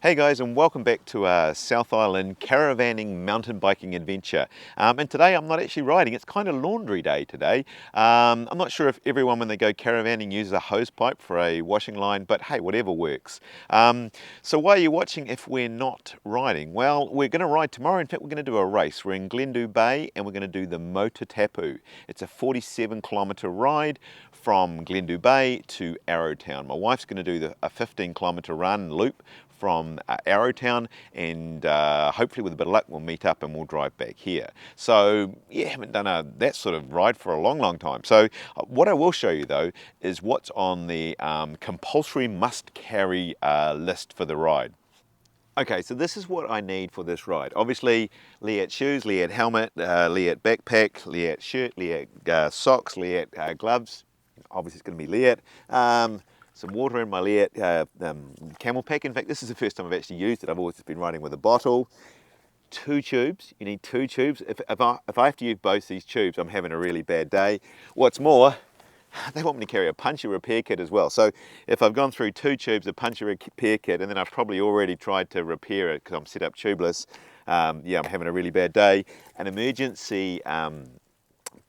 Hey guys, and welcome back to our South Island caravanning mountain biking adventure. And today I'm not actually riding, it's kind of laundry day today. I'm not sure if everyone when they go caravanning uses a hose pipe for a washing line, but hey, whatever works. So why are you watching if we're not riding? Well, we're going to ride tomorrow. In fact, we're going to do a race. We're in Glendhu Bay and we're going to do the Motatapu. It's a 47-kilometre ride from Glendhu Bay to Arrowtown. My wife's going to do a 15-kilometre run loop from Arrowtown, and hopefully with a bit of luck we'll meet up and we'll drive back here. So yeah, haven't done that sort of ride for a long time. So what I will show you though is what's on the compulsory must carry list for the ride. Okay, so this is what I need for this ride. Obviously, Leat shoes, Leat helmet, Leat backpack, Leat shirt, Leat socks, Leat gloves. Obviously it's going to be Leat. Some water in my Leat camel pack. In fact, this is the first time I've actually used it. I've always been riding with a bottle. 2 tubes. You need 2 tubes. If I have to use both these tubes, I'm having a really bad day. What's more, they want me to carry a puncture repair kit as well. So if I've gone through 2 tubes of puncture repair kit, and then I've probably already tried to repair it because I'm set up tubeless, yeah, I'm having a really bad day. An emergency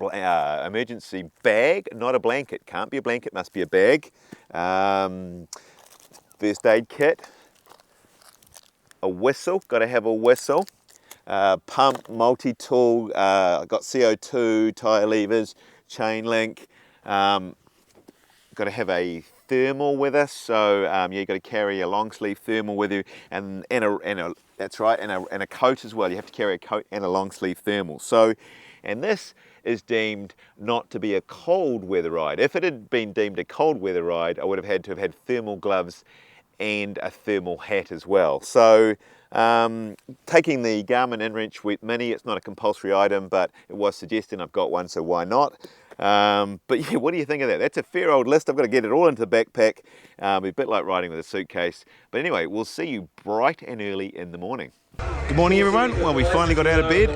emergency bag, not a blanket. Can't be a blanket, must be a bag. First aid kit, a whistle, got to have a whistle, pump, multi-tool, got CO2, tyre levers, chain link, got to have a thermal with us, so yeah, you've got to carry a long sleeve thermal with you, and that's right, and a coat as well. You have to carry a coat and a long sleeve thermal. So, and this is deemed not to be a cold weather ride. If it had been deemed a cold weather ride, I would have had to have had thermal gloves and a thermal hat as well. So taking the Garmin InReach Wet Mini, it's not a compulsory item, but it was suggested, I've got one, so why not? But yeah, what do you think of that? That's a fair old list. I've got to get it all into the backpack. Be a bit like riding with a suitcase. But anyway, we'll see you bright and early in the morning. Good morning everyone. Well, we finally got out of bed.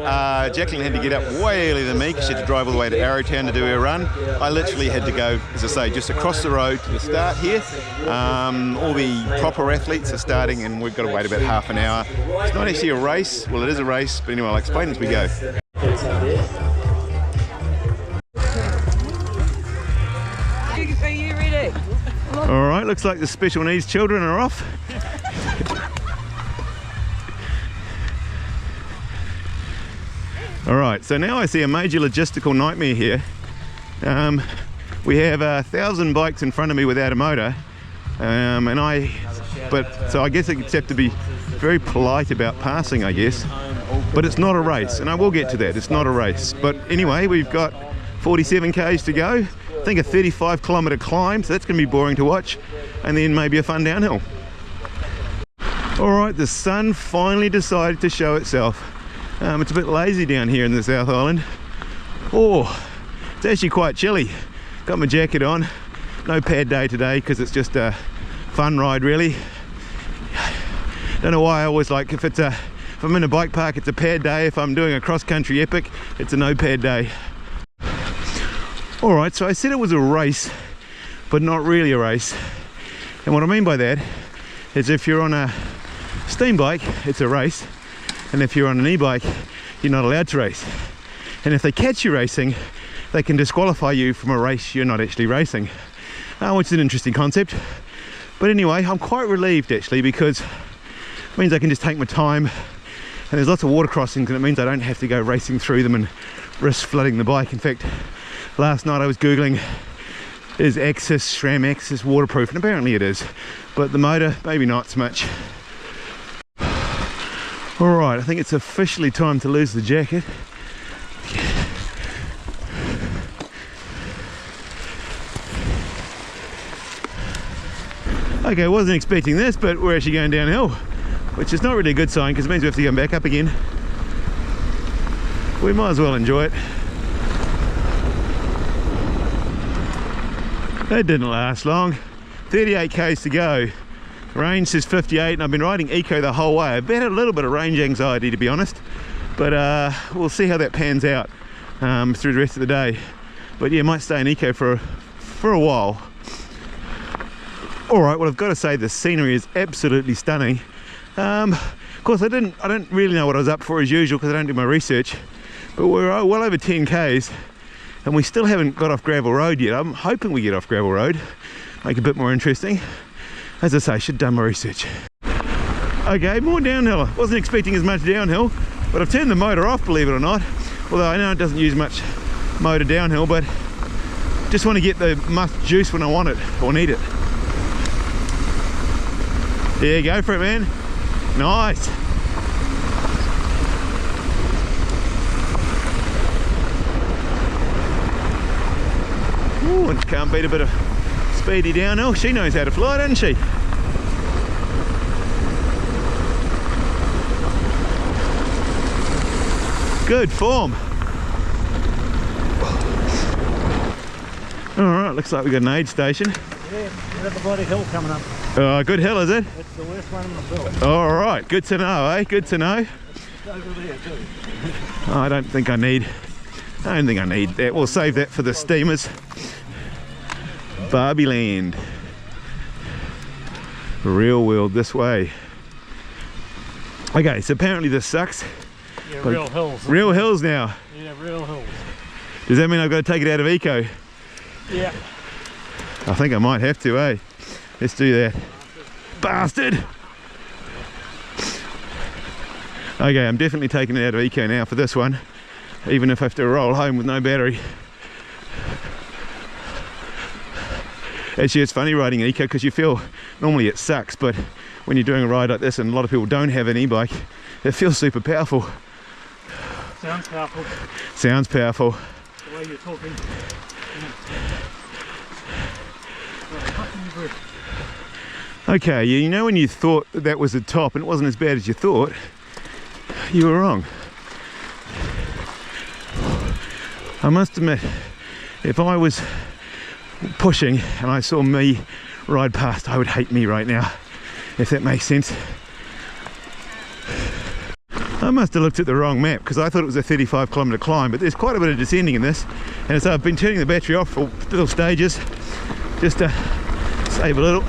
Jacqueline had to get up way earlier than me because she had to drive all the way to Arrowtown to do her run. I literally had to go, as I say, just across the road to the start here. All the proper athletes are starting and we've got to wait about half an hour. It's not actually a race. Well, it is a race, but anyway, I'll explain as we go. Are you ready? All right, looks like the special needs children are off. All right, so now I see a major logistical nightmare here. We have 1,000 bikes in front of me without a motor, so I guess I just have to be very polite about passing, I guess. But it's not a race, and I will get to that. It's not a race. But anyway, we've got 47 k's to go. I think a 35-kilometre climb, so that's going to be boring to watch, and then maybe a fun downhill. All right, the sun finally decided to show itself. It's a bit lazy down here in the South Island. Oh, it's actually quite chilly. Got my jacket on. No pad day today because it's just a fun ride really. Don't know why I always like, if I'm in a bike park it's a pad day. If I'm doing a cross-country epic it's a no pad day. Alright, so I said it was a race but not really a race, and what I mean by that is if you're on a steam bike it's a race, and if you're on an e-bike you're not allowed to race, and if they catch you racing they can disqualify you from a race you're not actually racing, which is an interesting concept. But anyway, I'm quite relieved actually, because it means I can just take my time, and there's lots of water crossings, and it means I don't have to go racing through them and risk flooding the bike. In fact, last night I was googling, is SRAM Axis waterproof, and apparently it is, but the motor maybe not so much. Alright, I think it's officially time to lose the jacket. Okay, I wasn't expecting this, but we're actually going downhill, which is not really a good sign because it means we have to go back up again. We might as well enjoy it. That didn't last long. 38 k's to go. Range says 58, and I've been riding eco the whole way. I've had a little bit of range anxiety, to be honest, but we'll see how that pans out through the rest of the day. But yeah, might stay in eco for a while. All right, well, I've got to say the scenery is absolutely stunning. Of course, I don't really know what I was up for as usual because I don't do my research. But we're well over 10 k's, and we still haven't got off gravel road yet. I'm hoping we get off gravel road, make it a bit more interesting. As I say, I should have done my research. Okay, more downhill. I wasn't expecting as much downhill, but I've turned the motor off, believe it or not. Although I know it doesn't use much motor downhill, but just want to get the musk juice when I want it or need it. Yeah, go for it, man. Nice. Ooh, and can't beat a bit of speedy downhill. She knows how to fly, doesn't she? Good form. Alright, looks like we've got an aid station. Yeah, we've got the bloody hill coming up. Good hill, is it? It's the worst one in the field. Alright, good to know, eh? Good to know. It's over there too. I don't think I need that. We'll save that for the steamers. Barbie Land. Real world this way. Okay, so apparently this sucks. Yeah, real hills. Real hills now. Yeah, real hills. Does that mean I've got to take it out of eco? Yeah. I think I might have to, eh? Let's do that. Bastard! Okay, I'm definitely taking it out of eco now for this one, even if I have to roll home with no battery. Actually, it's funny riding eco because you feel, normally it sucks, but when you're doing a ride like this and a lot of people don't have an e-bike, it feels super powerful. Sounds powerful. Sounds powerful. The way you're talking. Okay, you know when you thought that was the top and it wasn't as bad as you thought, you were wrong. I must admit, if I was pushing and I saw me ride past, I would hate me right now, if that makes sense. I must have looked at the wrong map because I thought it was a 35-kilometre climb, but there's quite a bit of descending in this, and so I've been turning the battery off for little stages just to save a little.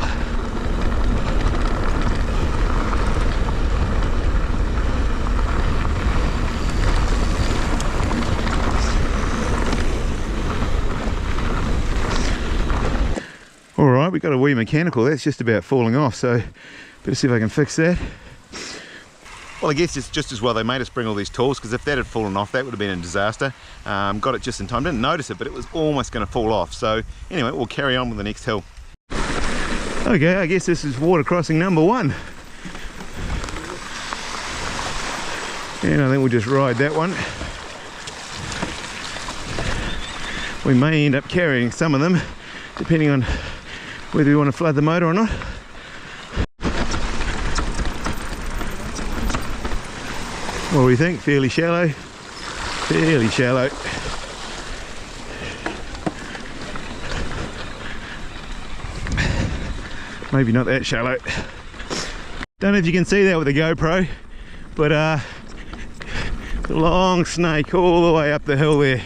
Alright, we've got a wee mechanical, that's just about falling off, so better see if I can fix that. Well, I guess it's just as well they made us bring all these tools, because if that had fallen off, that would have been a disaster. Got it just in time, didn't notice it, but it was almost going to fall off. So anyway, we'll carry on with the next hill. Okay, I guess this is water crossing number 1. And I think we'll just ride that one. We may end up carrying some of them, depending on whether we want to flood the motor or not. What do we think? Fairly shallow? Fairly shallow. Maybe not that shallow. Don't know if you can see that with the GoPro, but the long snake all the way up the hill there.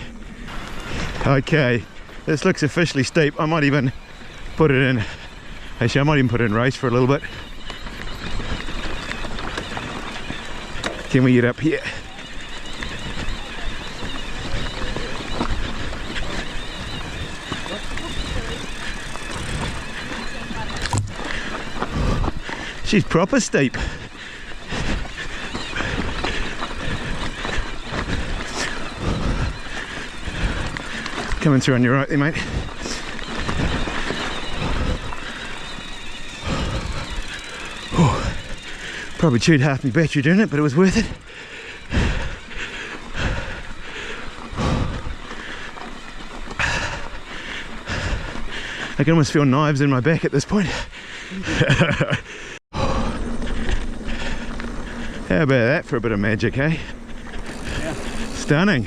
Okay, this looks officially steep. I might even put it in, actually I might even put it in race for a little bit. Can we get up here? She's proper steep. Coming through on your right there, mate. Oh, probably chewed half my battery doing it, but it was worth it. I can almost feel knives in my back at this point. How about that for a bit of magic, eh? Yeah. Stunning.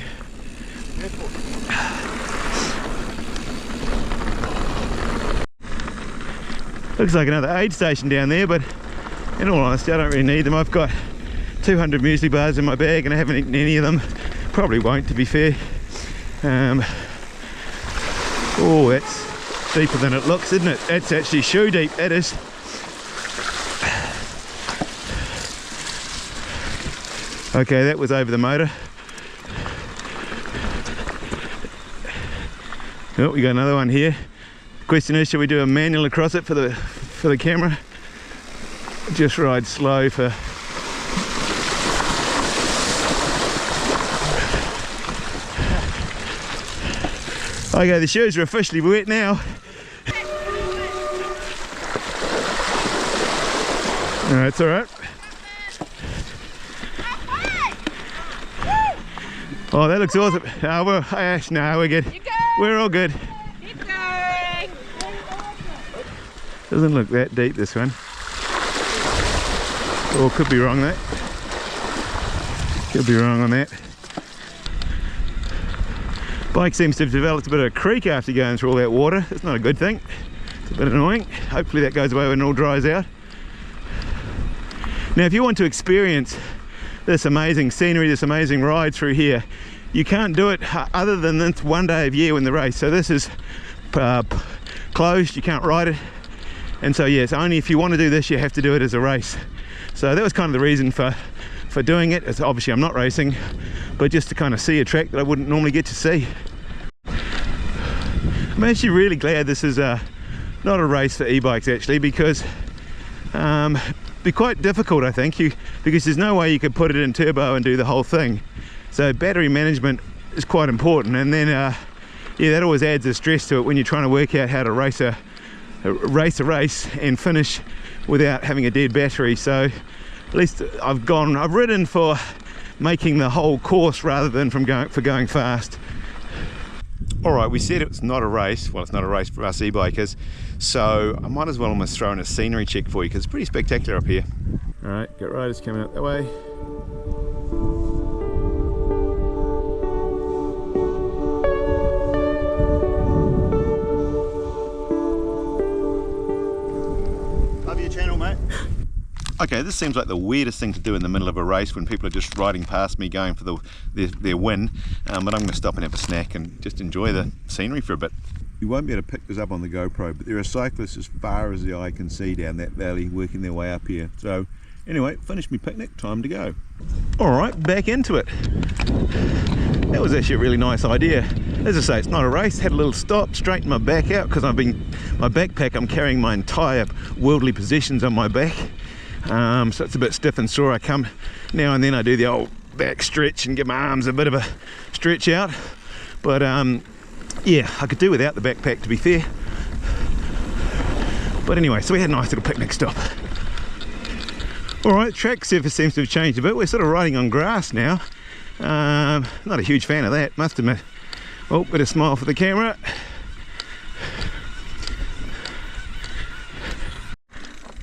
Looks like another aid station down there, but in all honesty I don't really need them. I've got 200 muesli bars in my bag and I haven't eaten any of them. Probably won't, to be fair. Oh, that's deeper than it looks, isn't it? That's actually shoe deep, that is. Okay, that was over the motor. Oh, we got another one here. Question is, should we do a manual across it for the camera? Just ride slow for. Okay, the shoes are officially wet now. No, it's all right. Oh, that looks awesome. Oh, no, we're good. We're all good. Keep going. Doesn't look that deep, this one. Oh, could be wrong there. Could be wrong on that. Bike seems to have developed a bit of a creak after going through all that water. That's not a good thing. It's a bit annoying. Hopefully that goes away when it all dries out. Now, if you want to experience this amazing scenery, this amazing ride through here, you can't do it other than this one day of year when the race. So this is closed, you can't ride it. And so yes, only if you want to do this, you have to do it as a race. So that was kind of the reason for doing it. It's obviously I'm not racing, but just to kind of see a track that I wouldn't normally get to see. I'm actually really glad this is not a race for e-bikes actually, because be quite difficult, I think, because there's no way you could put it in turbo and do the whole thing. So battery management is quite important, and then yeah, that always adds a stress to it when you're trying to work out how to race a race and finish without having a dead battery. So at least I've ridden for making the whole course rather than for going fast. All right, we said it's not a race. Well, it's not a race for us e-bikers, so I might as well almost throw in a scenery check for you, because it's pretty spectacular up here. All right, got riders coming up that way. Love your channel, mate. Okay, this seems like the weirdest thing to do in the middle of a race when people are just riding past me going for their win, but I'm going to stop and have a snack and just enjoy the scenery for a bit. You won't be able to pick this up on the GoPro, but there are cyclists as far as the eye can see down that valley working their way up here. So anyway, finished my picnic, time to go. All right, back into it. That was actually a really nice idea. As I say, it's not a race. Had a little stop, straightened my back out, because my backpack, I'm carrying my entire worldly possessions on my back. So it's a bit stiff and sore. I come now and then, I do the old back stretch and give my arms a bit of a stretch out, but yeah, I could do without the backpack, to be fair. But anyway, so we had a nice little picnic stop. All right, track surface seems to have changed a bit. We're sort of riding on grass now. Not a huge fan of that, must admit. Oh, bit of smile for the camera.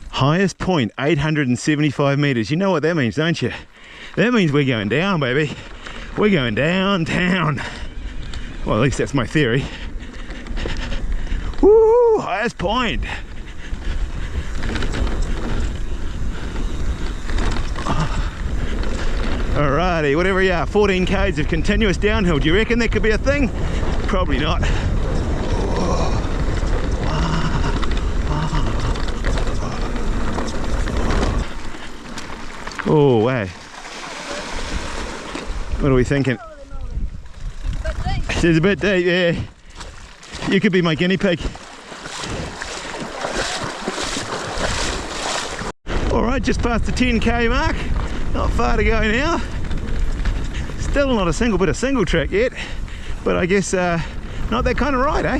Highest point, 875 meters. You know what that means, don't you? That means we're going down, baby. We're going downtown. Well, at least that's my theory. Woo, highest point. Alrighty, whatever you are, 14 k's of continuous downhill. Do you reckon that could be a thing? Probably not. Oh, wow. What are we thinking? It's a bit deep, yeah. You could be my guinea pig. All right, just past the 10k mark. Not far to go now. Still not a single bit of single track yet, but I guess not that kind of ride, eh?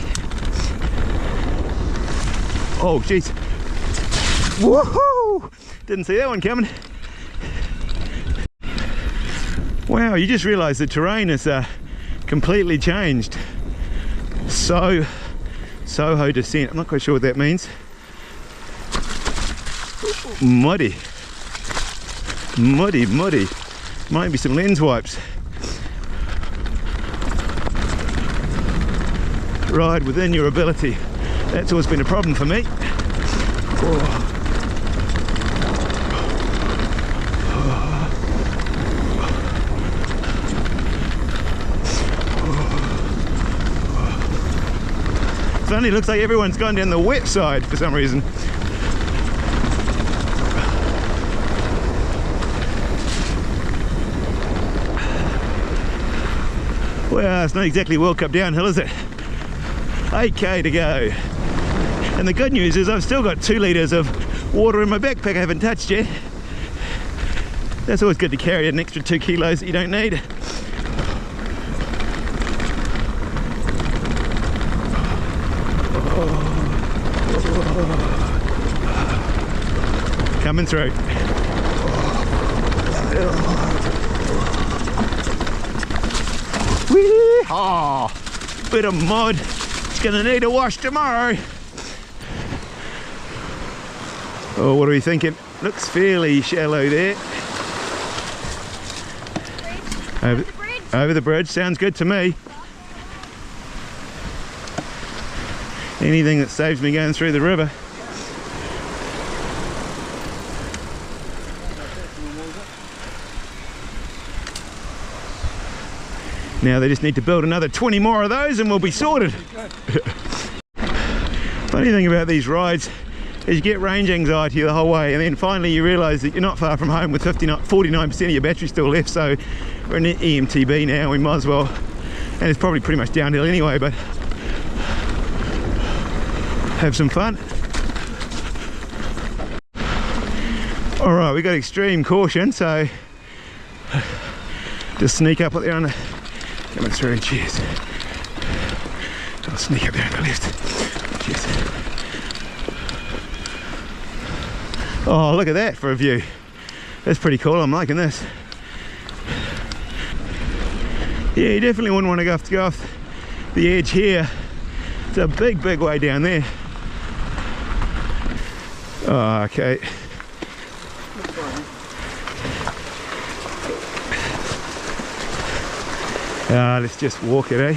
Oh, jeez. Woohoo! Didn't see that one coming. Wow, you just realised the terrain has completely changed. Soho descent. I'm not quite sure what that means. Muddy. Muddy, muddy. Might be some lens wipes. Ride within your ability. That's always been a problem for me. Oh. Suddenly looks like everyone's gone down the wet side for some reason. Well, it's not exactly World Cup downhill, is it? 8k to go. And the good news is I've still got 2 litres of water in my backpack I haven't touched yet. That's always good to carry an extra 2 kilos that you don't need. Coming through. Oh, bit of mud. It's gonna need a wash tomorrow. Oh, what are we thinking? Looks fairly shallow there. Over the bridge, sounds good to me. Anything that saves me going through the river. Now they just need to build another 20 more of those and we'll be sorted. Funny thing about these rides is you get range anxiety the whole way, and then finally you realise that you're not far from home with 49% of your battery still left, so we're in EMTB now, we might as well, and it's probably pretty much downhill anyway, but have some fun. Alright, we got extreme caution, so just sneak up there on the, coming through, cheers. I'll sneak up there on the left, cheers. Oh, look at that for a view. That's pretty cool, I'm liking this. Yeah, you definitely wouldn't want to go off the edge here. It's a big way down there. Oh, okay. Let's just walk it, eh?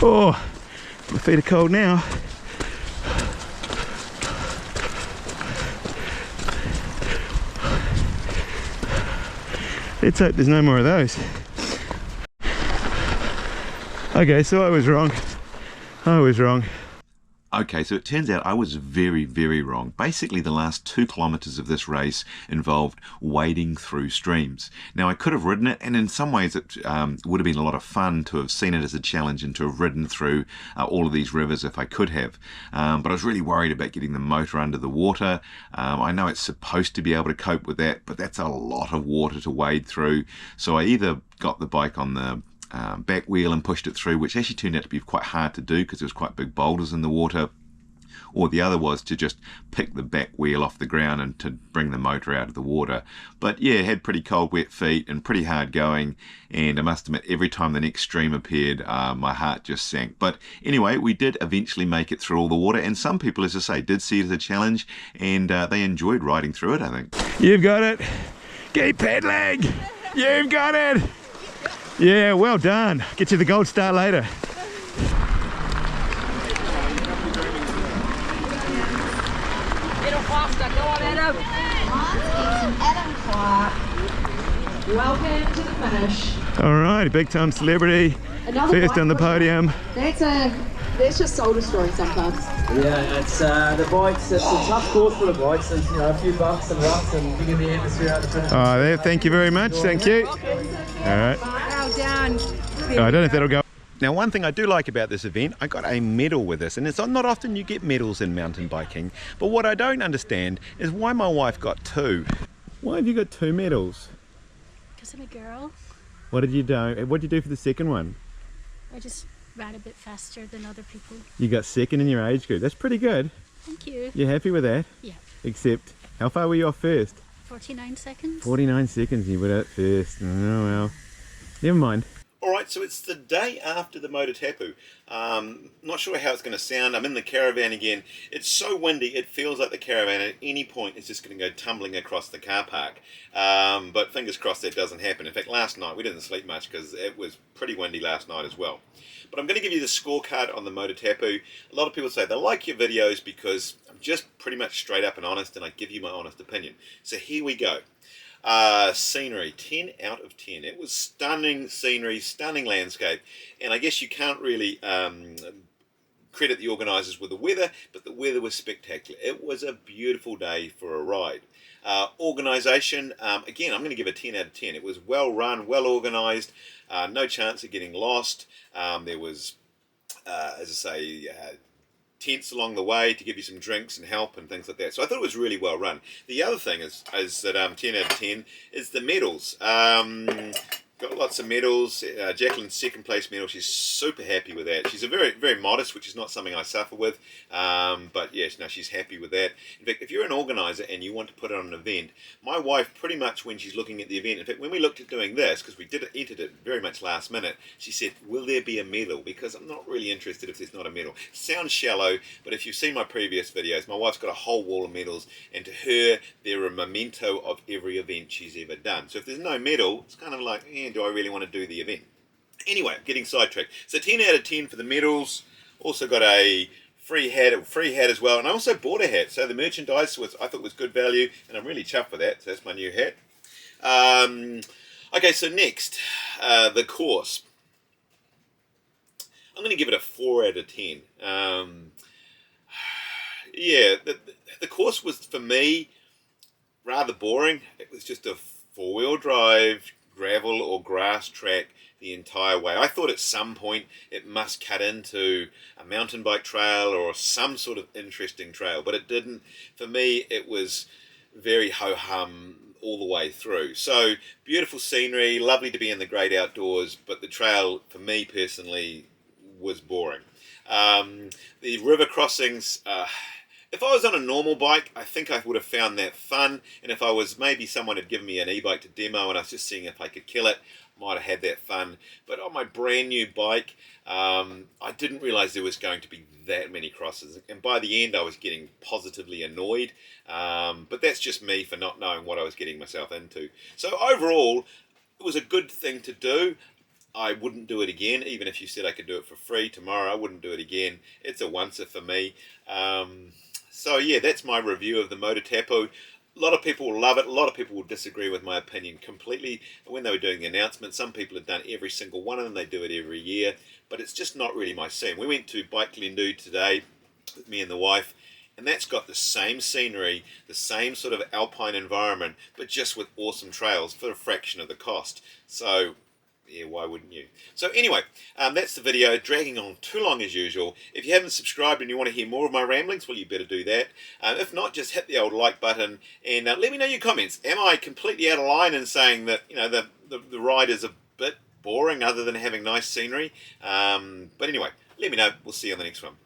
Oh, my feet are cold now. Let's hope there's no more of those. Okay, so I was wrong. Okay, so it turns out I was very wrong. Basically, the last 2 kilometres of this race involved wading through streams. Now, I could have ridden it, and in some ways it would have been a lot of fun to have seen it as a challenge and to have ridden through all of these rivers if I could have. But I was really worried about getting the motor under the water. I know it's supposed to be able to cope with that, but that's a lot of water to wade through. So I either got the bike on the back wheel and pushed it through, which actually turned out to be quite hard to do because there was quite big boulders in the water, or the other was to just pick the back wheel off the ground and to bring the motor out of the water. But yeah, had pretty cold wet feet and pretty hard going, and I must admit every time the next stream appeared my heart just sank. But anyway, we did eventually make it through all the water, and some people, as I say, did see it as a challenge, and they enjoyed riding through it, I think. You've got it. Keep pedaling. You've got it. Yeah, well done. Get you the gold star later. Little faster, go on, Adam. Adam Clark. Welcome to the finish. All right, big time celebrity. Another First on the podium. That's just soul destroying sometimes. Yeah, it's the bikes. It's a tough course for the bikes. There's a few bumps and ruts and digging the atmosphere out the finish. Oh, there. Thank you very much. Thank you. All right. Well done. I don't know if that'll go. Now, one thing I do like about this event, I got a medal with this, and it's not often you get medals in mountain biking, but what I don't understand is why my wife got 2. Why have you got 2 medals? Because I'm a girl. What did you do? What did you do for the second one? I just ride a bit faster than other people. You got second in your age group. That's pretty good. Thank you. You happy with that? Yeah. Except, how far were you off first? 49 seconds. 49 seconds you were at first. Oh well. Never mind. Alright, so it's the day after the Motatapu. Not sure how it's going to sound. I'm in the caravan again. It's so windy, it feels like the caravan at any point is just going to go tumbling across the car park. But fingers crossed that doesn't happen. In fact, last night we didn't sleep much because it was pretty windy last night as well. But I'm going to give you the scorecard on the Motatapu. A lot of people say they like your videos because I'm just pretty much straight up and honest, and I give you my honest opinion. So here we go. Scenery, 10 out of 10. It was stunning scenery, stunning landscape, and I guess you can't really credit the organisers with the weather, but the weather was spectacular. It was a beautiful day for a ride. Organisation, again, I'm going to give a 10 out of 10. It was well run, well organised, no chance of getting lost. There was, as I say, tents along the way to give you some drinks and help and things like that. So I thought it was really well run. The other thing is that 10 out of 10 is the medals. Got lots of medals. Jacqueline's second place medal. She's super happy with that. She's a very modest, which is not something I suffer with. But yes, no, she's happy with that. In fact, if you're an organizer and you want to put on an event, my wife pretty much when she's looking at the event, in fact, when we looked at doing this, because we entered it very much last minute, she said, will there be a medal? Because I'm not really interested if there's not a medal. Sounds shallow, but if you've seen my previous videos, my wife's got a whole wall of medals, and to her, they're a memento of every event she's ever done. So if there's no medal, it's kind of like, do I really want to do the event? Anyway, I'm getting sidetracked. So 10 out of 10 for the medals. Also got a free hat as well, and I also bought a hat. So the merchandise I thought was good value, and I'm really chuffed with that. So that's my new hat. Okay, so next, the course. I'm going to give it a 4 out of 10. Yeah, the course was, for me, rather boring. It was just a four-wheel drive gravel or grass track the entire way. I thought at some point it must cut into a mountain bike trail or some sort of interesting trail, but it didn't. For me, it was very ho-hum all the way through. So beautiful scenery, lovely to be in the great outdoors, but the trail, for me personally, was boring. The river crossings, if I was on a normal bike, I think I would have found that fun. And if I was, maybe someone had given me an e-bike to demo and I was just seeing if I could kill it, might have had that fun. But on my brand new bike, I didn't realize there was going to be that many crosses. And by the end, I was getting positively annoyed. But that's just me for not knowing what I was getting myself into. So overall, it was a good thing to do. I wouldn't do it again, even if you said I could do it for free tomorrow. I wouldn't do it again. It's a once-er for me. So yeah, that's my review of the Motatapu. A lot of people will love it. A lot of people will disagree with my opinion completely. When they were doing the announcement, some people have done every single one of them. They do it every year, but it's just not really my scene. We went to Bike Glendhu today with me and the wife, and that's got the same scenery, the same sort of alpine environment, but just with awesome trails for a fraction of the cost. So yeah, why wouldn't you? So anyway, that's the video, dragging on too long as usual. If you haven't subscribed and you want to hear more of my ramblings, well, you better do that. If not, just hit the old like button and let me know your comments. Am I completely out of line in saying that, you know, the ride is a bit boring other than having nice scenery? But anyway, let me know. We'll see you on the next one.